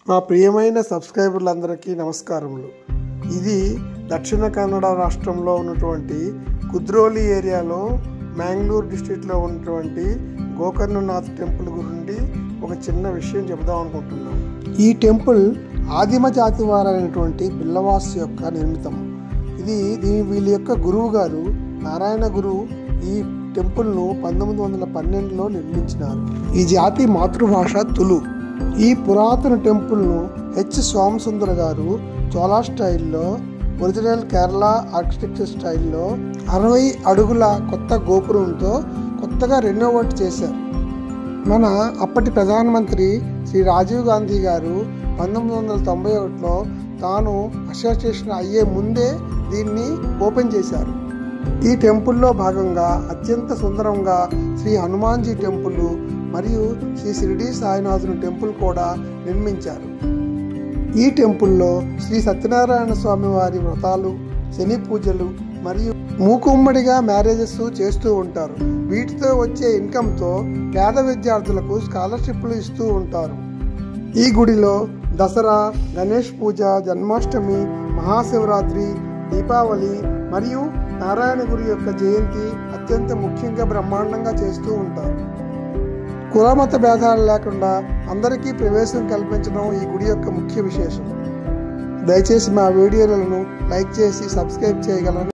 మా ప్రియమైన సబ్స్క్రైబర్లందరికీ నమస్కారములు. ఇది దక్షిణ కన్నడ రాష్ట్రంలో ఉన్నటువంటి కుద్రోలి ఏరియాలో మ్యాంగ్లూర్ డిస్ట్రిక్ట్లో ఉన్నటువంటి గోకర్ణనాథ్ టెంపుల్ గురించి ఒక చిన్న విషయం చెబుదాం అనుకుంటున్నాం. ఈ టెంపుల్ ఆదిమ జాతి వారైనటువంటి బిల్లవాస్ యొక్క నిర్మితం. వీళ్ళ యొక్క గురువు గారు నారాయణ గురు ఈ టెంపుల్ను 1912లో నిర్మించినారు. ఈ జాతి మాతృభాష తులు. ఈ పురాతన టెంపుల్ను సోమసుందర గారు చోళా స్టైల్లో, ఒరిజినల్ కేరళ ఆర్కిటెక్చర్ స్టైల్లో 60 అడుగుల కొత్త గోపురంతో కొత్తగా రెనోవేట్ చేశారు. మన అప్పటి ప్రధానమంత్రి శ్రీ రాజీవ్ గాంధీ గారు 1991లో తాను అసోసియేషన్ అయ్యే ముందే దీన్ని ఓపెన్ చేశారు. ఈ టెంపుల్లో భాగంగా అత్యంత సుందరంగా శ్రీ హనుమాన్జీ టెంపుల్ మరియు శ్రీ షిరిడి సాయినాథుని టెంపుల్ కూడా నిర్మించారు. ఈ టెంపుల్లో శ్రీ సత్యనారాయణ స్వామి వారి వ్రతాలు, శని పూజలు మరియు మూకుమ్మడిగా మ్యారేజెస్ చేస్తూ ఉంటారు. వీటితో వచ్చే ఇన్కంతో పేద విద్యార్థులకు స్కాలర్షిప్లు ఇస్తూ ఉంటారు. ఈ గుడిలో దసరా, గణేష్ పూజ, జన్మాష్టమి, మహాశివరాత్రి, దీపావళి మరియు నారాయణ గురి యొక్క జయంతి అత్యంత ముఖ్యంగా బ్రహ్మాండంగా చేస్తూ ఉంటారు. కులమత భేదాలు లేకుండా అందరికీ ప్రవేశం కల్పించడం ఈ గుడి యొక్క ముఖ్య విశేషం. దయచేసి మా వీడియోలను లైక్ చేసి సబ్స్క్రైబ్ చేయగలరు.